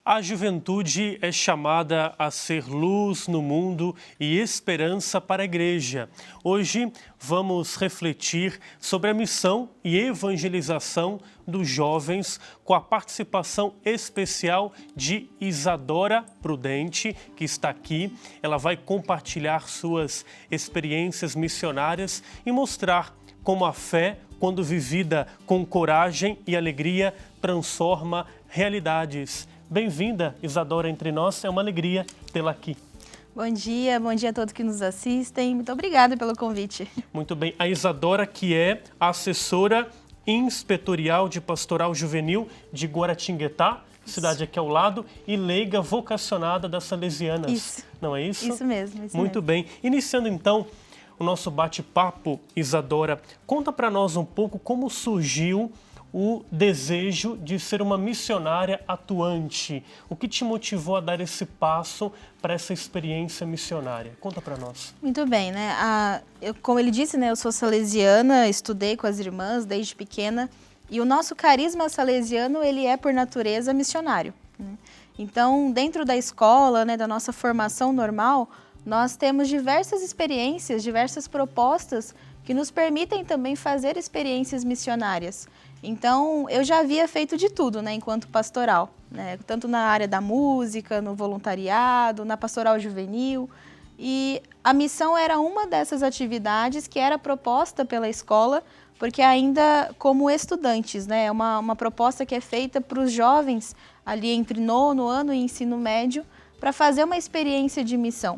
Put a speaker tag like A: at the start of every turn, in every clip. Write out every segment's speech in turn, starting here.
A: A juventude é chamada a ser luz no mundo e esperança para a igreja. Hoje vamos refletir sobre a missão e evangelização dos jovens com a participação especial de Isadora Prudente, que está aqui. Ela vai compartilhar suas experiências missionárias e mostrar como a fé, quando vivida com coragem e alegria, transforma realidades. Bem-vinda, Isadora, entre nós. É uma alegria tê-la aqui.
B: Bom dia a todos que nos assistem. Muito obrigada pelo convite.
A: Muito bem. A Isadora, que é assessora inspetorial de pastoral juvenil de Guaratinguetá, cidade aqui ao lado, e leiga vocacionada das Salesianas.
B: Isso.
A: Não é isso?
B: Isso mesmo.
A: Muito bem. Iniciando então o nosso bate-papo, Isadora, conta para nós um pouco como surgiu o desejo de ser uma missionária atuante. O que te motivou a dar esse passo para essa experiência missionária? Conta para nós.
B: Muito bem, né? Como ele disse, né, eu sou salesiana, estudei com as irmãs desde pequena, e o nosso carisma salesiano, ele é por natureza missionário, né? Então, dentro da escola, né, da nossa formação normal, nós temos diversas experiências, diversas propostas que nos permitem também fazer experiências missionárias. Então, eu já havia feito de tudo, né, enquanto pastoral, né, tanto na área da música, no voluntariado, na pastoral juvenil. E a missão era uma dessas atividades que era proposta pela escola, porque ainda como estudantes, né, é uma proposta que é feita para os jovens ali entre nono ano e ensino médio, para fazer uma experiência de missão.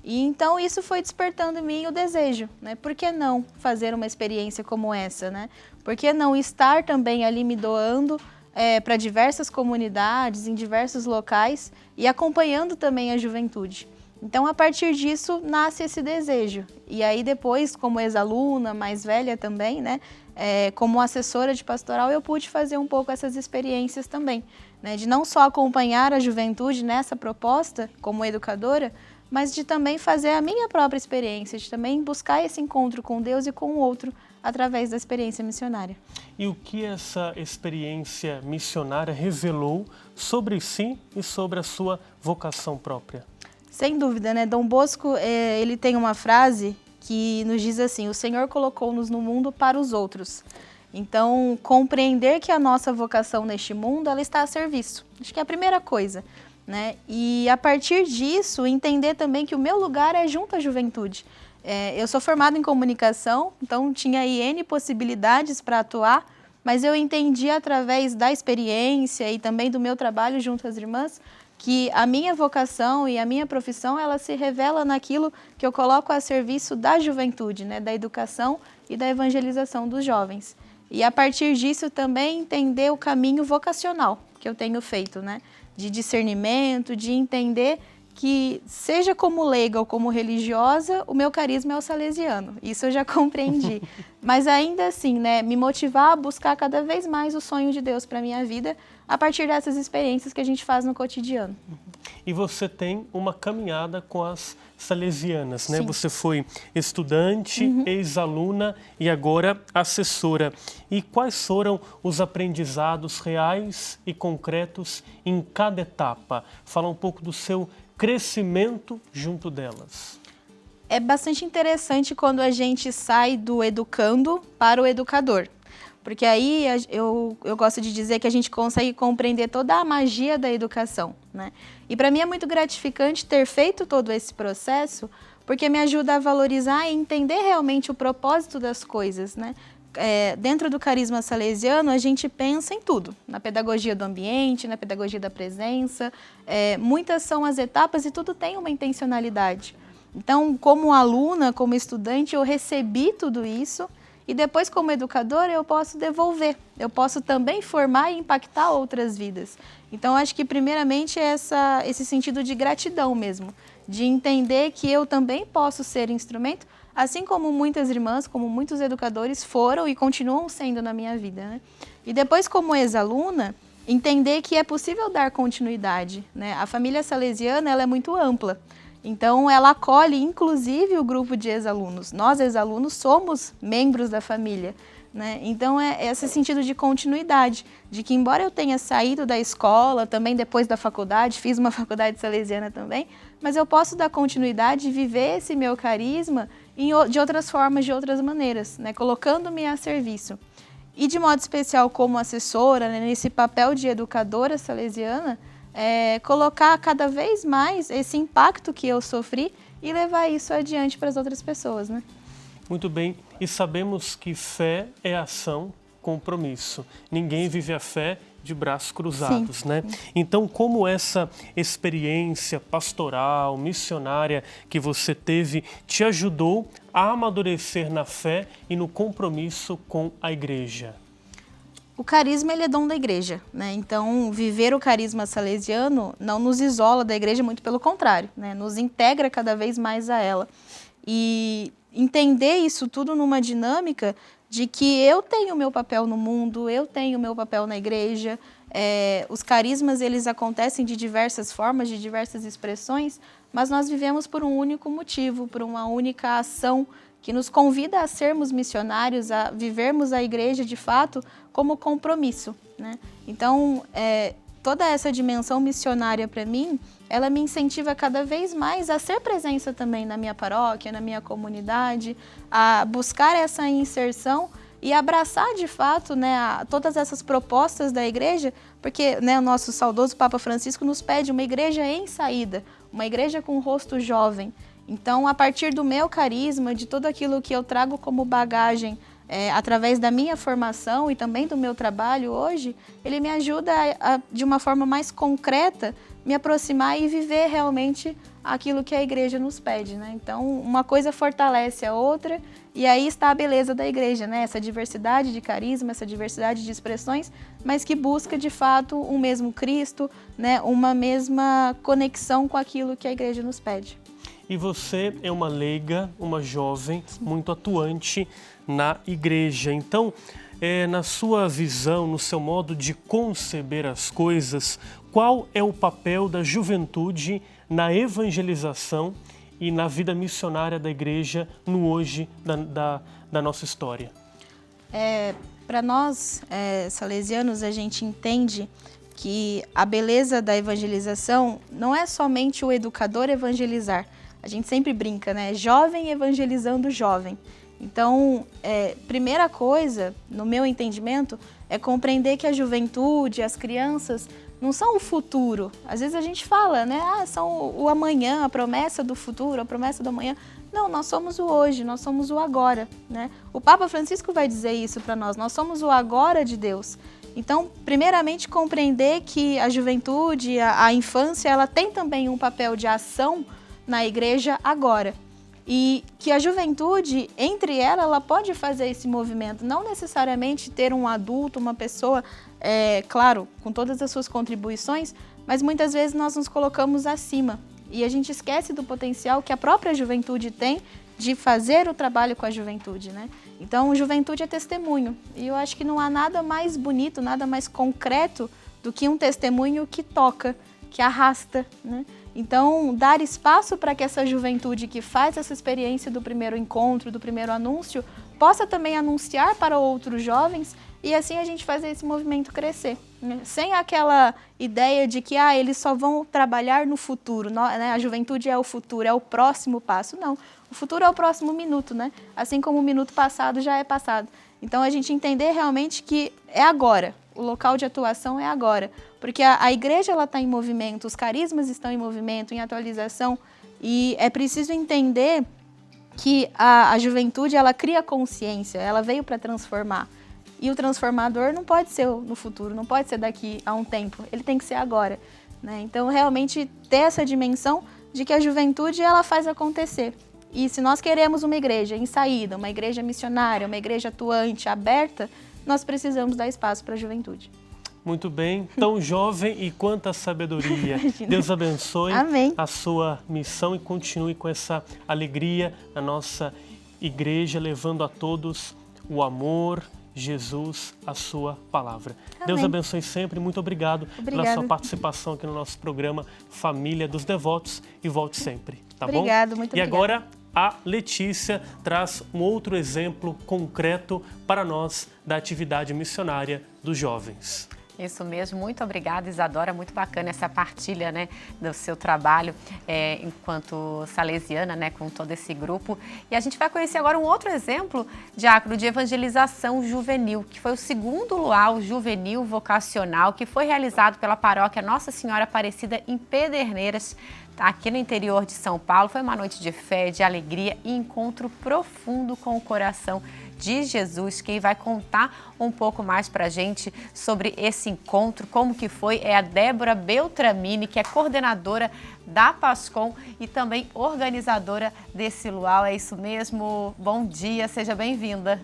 B: E então isso foi despertando em mim o desejo, né? Por que não fazer uma experiência como essa, né? Por que não estar também ali me doando para diversas comunidades, em diversos locais e acompanhando também a juventude? Então, a partir disso, nasce esse desejo. E aí depois, como ex-aluna, mais velha também, né? Como assessora de pastoral, eu pude fazer um pouco essas experiências também, né? De não só acompanhar a juventude nessa proposta, como educadora, mas de também fazer a minha própria experiência, de também buscar esse encontro com Deus e com o outro através da experiência missionária.
A: E o que essa experiência missionária revelou sobre si e sobre a sua vocação própria?
B: Sem dúvida, né? Dom Bosco, ele tem uma frase que nos diz assim: o Senhor colocou-nos no mundo para os outros. Então, compreender que a nossa vocação neste mundo, ela está a serviço. Acho que é a primeira coisa, né? E a partir disso, entender também que o meu lugar é junto à juventude. Eu sou formada em comunicação, então tinha aí N possibilidades para atuar, mas eu entendi através da experiência e também do meu trabalho junto às irmãs que a minha vocação e a minha profissão, ela se revela naquilo que eu coloco a serviço da juventude, né? Da educação e da evangelização dos jovens. E a partir disso também entender o caminho vocacional que eu tenho feito, né? De discernimento, de entender que, seja como leiga ou como religiosa, o meu carisma é o salesiano. Isso eu já compreendi. Mas ainda assim, né, me motivar a buscar cada vez mais o sonho de Deus para a minha vida, a partir dessas experiências que a gente faz no cotidiano.
A: E você tem uma caminhada com as salesianas, né?
B: Sim.
A: Você foi estudante, ex-aluna e agora assessora. E quais foram os aprendizados reais e concretos em cada etapa? Fala um pouco do seu crescimento junto delas.
B: É bastante interessante quando a gente sai do educando para o educador. Porque aí eu gosto de dizer que a gente consegue compreender toda a magia da educação, né? E para mim é muito gratificante ter feito todo esse processo, porque me ajuda a valorizar e entender realmente o propósito das coisas, né? Dentro do carisma salesiano, a gente pensa em tudo, na pedagogia do ambiente, na pedagogia da presença, muitas são as etapas e tudo tem uma intencionalidade. Então, como aluna, como estudante, eu recebi tudo isso, e depois, como educadora, eu posso devolver. Eu posso também formar e impactar outras vidas. Então, acho que, primeiramente, é esse sentido de gratidão mesmo. De entender que eu também posso ser instrumento, assim como muitas irmãs, como muitos educadores foram e continuam sendo na minha vida, né? E depois, como ex-aluna, entender que é possível dar continuidade, né? A família salesiana, ela é muito ampla. Então, ela acolhe, inclusive, o grupo de ex-alunos. Nós, ex-alunos, somos membros da família. né? Então é esse sentido de continuidade, de que embora eu tenha saído da escola, também depois da faculdade, fiz uma faculdade salesiana também, mas eu posso dar continuidade e viver esse meu carisma de outras formas, de outras maneiras, né? Colocando-me a serviço. E de modo especial como assessora, né, nesse papel de educadora salesiana, colocar cada vez mais esse impacto que eu sofri e levar isso adiante para as outras pessoas, né?
A: Muito bem, e sabemos que fé é ação, compromisso. Ninguém vive a fé de braços cruzados, né? Então, como essa experiência pastoral, missionária que você teve te ajudou a amadurecer na fé e no compromisso com a igreja?
B: O carisma, ele é dom da igreja, né? Então, viver o carisma salesiano não nos isola da igreja, muito pelo contrário, né? Nos integra cada vez mais a ela. E entender isso tudo numa dinâmica de que eu tenho o meu papel no mundo, eu tenho o meu papel na igreja. Os carismas, eles acontecem de diversas formas, de diversas expressões, mas nós vivemos por um único motivo, por uma única ação que nos convida a sermos missionários, a vivermos a igreja de fato como compromisso, né? Então, toda essa dimensão missionária para mim, ela me incentiva cada vez mais a ser presença também na minha paróquia, na minha comunidade, a buscar essa inserção e abraçar de fato, né, todas essas propostas da igreja, porque, né, o nosso saudoso Papa Francisco nos pede uma igreja em saída, uma igreja com rosto jovem. Então, a partir do meu carisma, de tudo aquilo que eu trago como bagagem, através da minha formação e também do meu trabalho hoje, ele me ajuda de uma forma mais concreta, me aproximar e viver realmente aquilo que a igreja nos pede, né? Então, uma coisa fortalece a outra e aí está a beleza da igreja, né? Essa diversidade de carisma, essa diversidade de expressões, mas que busca, de fato, um mesmo Cristo, né? Uma mesma conexão com aquilo que a igreja nos pede.
A: E você é uma leiga, uma jovem, muito atuante na igreja. Então, na sua visão, no seu modo de conceber as coisas, qual é o papel da juventude na evangelização e na vida missionária da igreja no hoje da nossa história?
B: Para nós, salesianos, a gente entende que a beleza da evangelização não é somente o educador evangelizar. A gente sempre brinca, né? Jovem evangelizando jovem. Então, primeira coisa, no meu entendimento, é compreender que a juventude, as crianças, não são o futuro. Às vezes a gente fala, né? São o amanhã, a promessa do futuro, a promessa do amanhã. Não, nós somos o hoje, nós somos o agora, né? O Papa Francisco vai dizer isso para nós somos o agora de Deus. Então, primeiramente, compreender que a juventude, a infância, ela tem também um papel de ação na igreja agora. E que a juventude, entre ela pode fazer esse movimento, não necessariamente ter um adulto, uma pessoa, claro, com todas as suas contribuições, mas muitas vezes nós nos colocamos acima e a gente esquece do potencial que a própria juventude tem de fazer o trabalho com a juventude, né? Então, juventude é testemunho e eu acho que não há nada mais bonito, nada mais concreto do que um testemunho que toca, que arrasta, né? Então, dar espaço para que essa juventude que faz essa experiência do primeiro encontro, do primeiro anúncio, possa também anunciar para outros jovens e assim a gente fazer esse movimento crescer, né? Sem aquela ideia de que eles só vão trabalhar no futuro, né? A juventude é o futuro, é o próximo passo. Não, o futuro é o próximo minuto, né? Assim como o minuto passado já é passado. Então, a gente entender realmente que é agora, o local de atuação é agora. Porque a igreja está em movimento, os carismas estão em movimento, em atualização, e é preciso entender que a juventude ela cria consciência, ela veio para transformar. E o transformador não pode ser no futuro, não pode ser daqui a um tempo, ele tem que ser agora, né? Então, realmente, ter essa dimensão de que a juventude ela faz acontecer. E se nós queremos uma igreja em saída, uma igreja missionária, uma igreja atuante, aberta, nós precisamos dar espaço para a juventude.
A: Muito bem, tão jovem e quanta sabedoria. Deus abençoe
B: Amém.
A: A sua missão e continue com essa alegria na nossa igreja, levando a todos o amor, Jesus, a sua palavra.
B: Amém.
A: Deus abençoe sempre, muito obrigado pela sua participação aqui no nosso programa Família dos Devotos e volte sempre, tá bom?
B: Muito obrigada.
A: E agora, a Letícia traz um outro exemplo concreto para nós da atividade missionária dos jovens.
C: Isso mesmo, muito obrigada, Isadora, muito bacana essa partilha, né, do seu trabalho enquanto salesiana, né, com todo esse grupo. E a gente vai conhecer agora um outro exemplo, Diácono, de evangelização juvenil, que foi o segundo luau juvenil vocacional que foi realizado pela paróquia Nossa Senhora Aparecida em Pederneiras, aqui no interior de São Paulo. Foi uma noite de fé, de alegria e encontro profundo com o coração de Jesus. Quem vai contar um pouco mais para a gente sobre esse encontro, como que foi, é a Débora Beltramini, que é coordenadora da PASCOM e também organizadora desse luau. É isso mesmo? Bom dia, seja bem-vinda.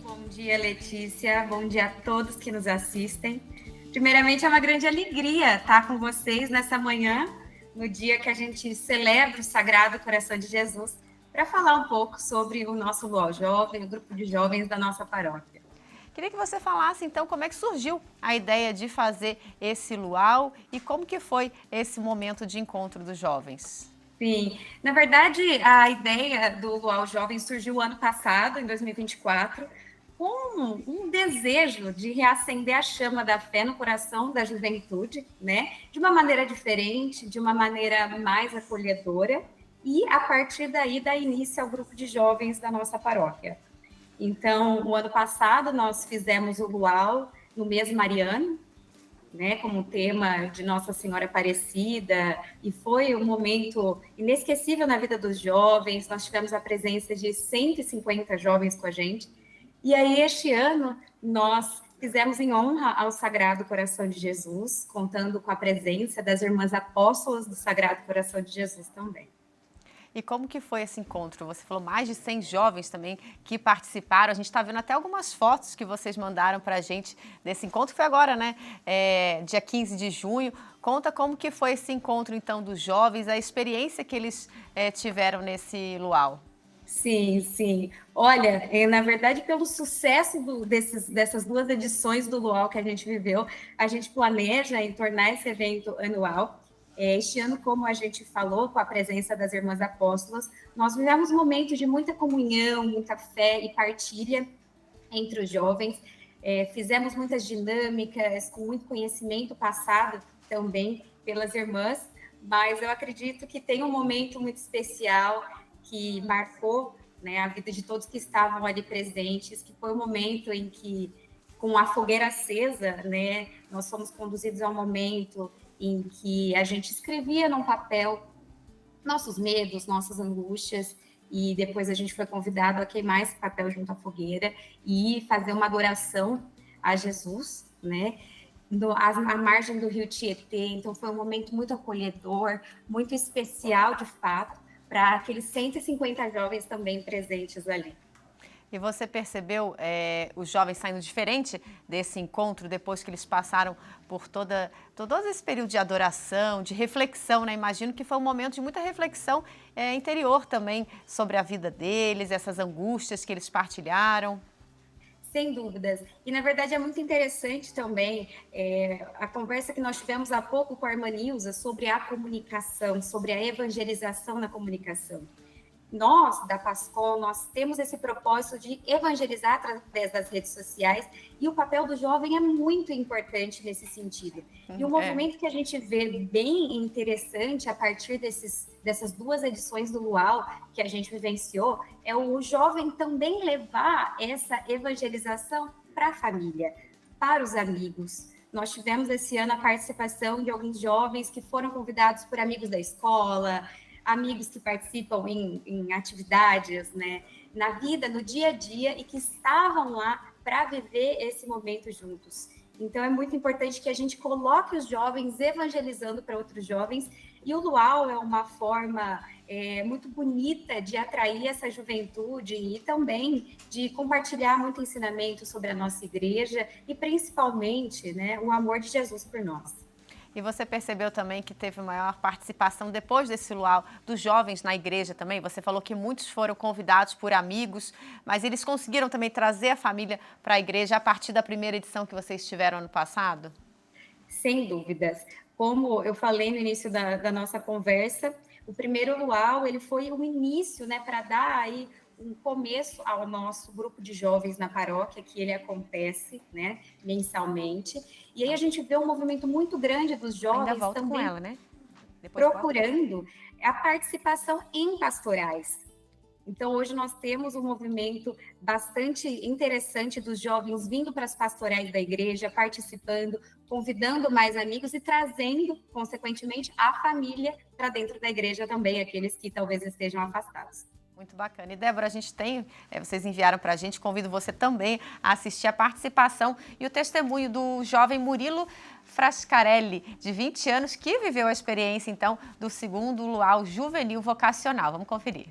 D: Bom dia, Letícia. Bom dia a todos que nos assistem. Primeiramente, é uma grande alegria estar com vocês nessa manhã, no dia que a gente celebra o Sagrado Coração de Jesus, para falar um pouco sobre o nosso Luau Jovem, o grupo de jovens da nossa paróquia.
C: Queria que você falasse, então, como é que surgiu a ideia de fazer esse luau e como que foi esse momento de encontro dos jovens.
D: Sim, na verdade, a ideia do Luau Jovem surgiu ano passado, em 2024, com um desejo de reacender a chama da fé no coração da juventude, né? De uma maneira diferente, de uma maneira mais acolhedora, e a partir daí dá início ao grupo de jovens da nossa paróquia. Então, o ano passado nós fizemos o luau no mês mariano, né, como tema de Nossa Senhora Aparecida, e foi um momento inesquecível na vida dos jovens. Nós tivemos a presença de 150 jovens com a gente. E aí, este ano, nós fizemos em honra ao Sagrado Coração de Jesus, contando com a presença das irmãs apóstolas do Sagrado Coração de Jesus também.
C: E como que foi esse encontro? Você falou mais de 100 jovens também que participaram. A gente está vendo até algumas fotos que vocês mandaram para a gente desse encontro, que foi agora, né? Dia 15 de junho. Conta como que foi esse encontro, então, dos jovens, a experiência que eles tiveram nesse luau.
D: Sim, sim. Olha, na verdade, pelo sucesso dessas duas edições do Luau que a gente viveu, a gente planeja em tornar esse evento anual. Este ano, como a gente falou, com a presença das Irmãs Apóstolas, nós vivemos momentos de muita comunhão, muita fé e partilha entre os jovens. Fizemos muitas dinâmicas, com muito conhecimento passado também pelas irmãs, mas eu acredito que tem um momento muito especial que marcou, né, a vida de todos que estavam ali presentes, que foi o momento em que, com a fogueira acesa, né, nós fomos conduzidos a um momento em que a gente escrevia num papel nossos medos, nossas angústias, e depois a gente foi convidado a queimar esse papel junto à fogueira e fazer uma adoração a Jesus, né, à margem do rio Tietê. Então foi um momento muito acolhedor, muito especial de fato, para aqueles 150 jovens também presentes ali.
C: E você percebeu os jovens saindo diferente desse encontro depois que eles passaram por todo esse período de adoração, de reflexão, né? Imagino que foi um momento de muita reflexão interior também sobre a vida deles, essas angústias que eles partilharam.
D: Sem dúvidas. E, na verdade, é muito interessante também a conversa que nós tivemos há pouco com a irmã Nilza sobre a comunicação, sobre a evangelização na comunicação. Nós, da PASCOM, nós temos esse propósito de evangelizar através das redes sociais, e o papel do jovem é muito importante nesse sentido. E um movimento que a gente vê bem interessante a partir dessas duas edições do Luau que a gente vivenciou é o jovem também levar essa evangelização para a família, para os amigos. Nós tivemos esse ano a participação de alguns jovens que foram convidados por amigos da escola, amigos que participam em atividades, né, na vida, no dia a dia, e que estavam lá para viver esse momento juntos. Então, é muito importante que a gente coloque os jovens evangelizando para outros jovens, e o Luau é uma forma muito bonita de atrair essa juventude e também de compartilhar muito ensinamento sobre a nossa igreja e, principalmente, né, o amor de Jesus por nós.
C: E você percebeu também que teve maior participação depois desse luau dos jovens na igreja também? Você falou que muitos foram convidados por amigos, mas eles conseguiram também trazer a família para a igreja a partir da primeira edição que vocês tiveram ano passado?
D: Sem dúvidas. Como eu falei no início da nossa conversa, o primeiro luau ele foi o início, né, para dar aí um começo ao nosso grupo de jovens na paróquia, que ele acontece, né, mensalmente. E aí a gente vê um movimento muito grande dos jovens
C: Ainda volto
D: também
C: com ela, né? Depois
D: procurando a participação em pastorais. Então, hoje nós temos um movimento bastante interessante dos jovens vindo para as pastorais da igreja, participando, convidando mais amigos e trazendo, consequentemente, a família para dentro da igreja também, aqueles que talvez estejam afastados.
C: Muito bacana. E, Débora, a gente tem, vocês enviaram para a gente, convido você também a assistir a participação e o testemunho do jovem Murilo Frascarelli, de 20 anos, que viveu a experiência, então, do segundo luau juvenil vocacional. Vamos conferir.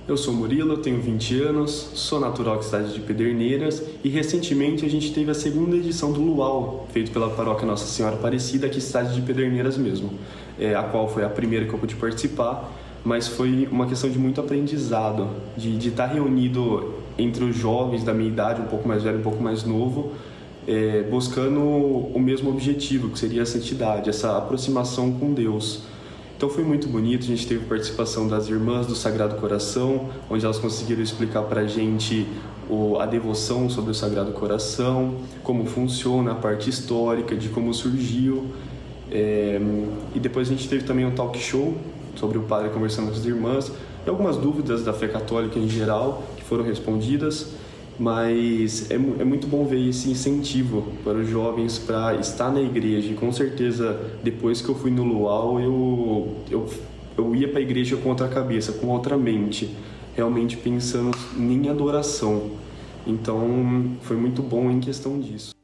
E: Eu sou Murilo, tenho 20 anos, sou natural da cidade de Pederneiras e recentemente a gente teve a segunda edição do Luau, feito pela paróquia Nossa Senhora Aparecida, aqui na cidade de Pederneiras mesmo, a qual foi a primeira que eu pude participar, mas foi uma questão de muito aprendizado, de estar reunido entre os jovens da minha idade, um pouco mais velho, um pouco mais novo, buscando o mesmo objetivo, que seria a santidade, essa aproximação com Deus. Então foi muito bonito, a gente teve participação das Irmãs do Sagrado Coração, onde elas conseguiram explicar para a gente a devoção sobre o Sagrado Coração, como funciona a parte histórica, de como surgiu. E depois a gente teve também um talk show sobre o padre conversando com as irmãs, e algumas dúvidas da fé católica em geral que foram respondidas, mas é muito bom ver esse incentivo para os jovens para estar na igreja. E com certeza, depois que eu fui no Luau, eu ia para a igreja com outra cabeça, com outra mente, realmente pensando em adoração. Então, foi muito bom em questão disso.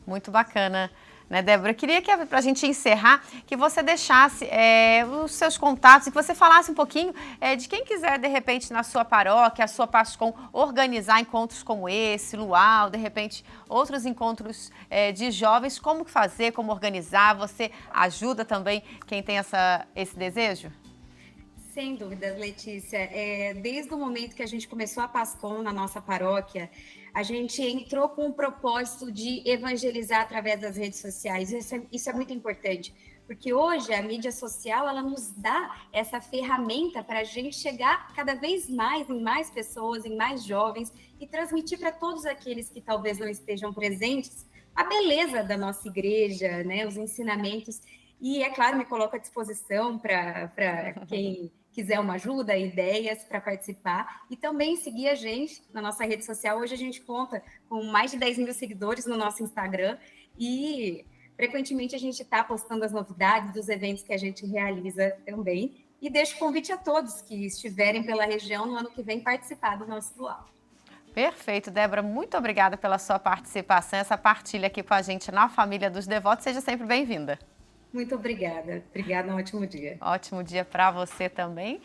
C: Muito bacana. Né, Débora? Eu queria que, para a gente encerrar, que você deixasse os seus contatos e que você falasse um pouquinho de quem quiser, de repente, na sua paróquia, a sua Pascom, organizar encontros como esse, Luau, de repente, outros encontros de jovens, como fazer, como organizar. Você ajuda também quem tem esse desejo?
D: Sem dúvidas, Letícia. Desde o momento que a gente começou a Pascom na nossa paróquia, a gente entrou com o propósito de evangelizar através das redes sociais. Isso é muito importante, porque hoje a mídia social ela nos dá essa ferramenta para a gente chegar cada vez mais em mais pessoas, em mais jovens e transmitir para todos aqueles que talvez não estejam presentes a beleza da nossa igreja, né, os ensinamentos. E, é claro, me coloco à disposição para quem quiser uma ajuda, ideias para participar e também seguir a gente na nossa rede social. Hoje a gente conta com mais de 10 mil seguidores no nosso Instagram e frequentemente a gente está postando as novidades dos eventos que a gente realiza também. E deixo o convite a todos que estiverem pela região no ano que vem participar do nosso Luau.
C: Perfeito, Débora. Muito obrigada pela sua participação, essa partilha aqui com a gente na Família dos Devotos. Seja sempre bem-vinda.
D: Muito obrigada. Obrigada, um ótimo dia.
C: Ótimo dia para você também.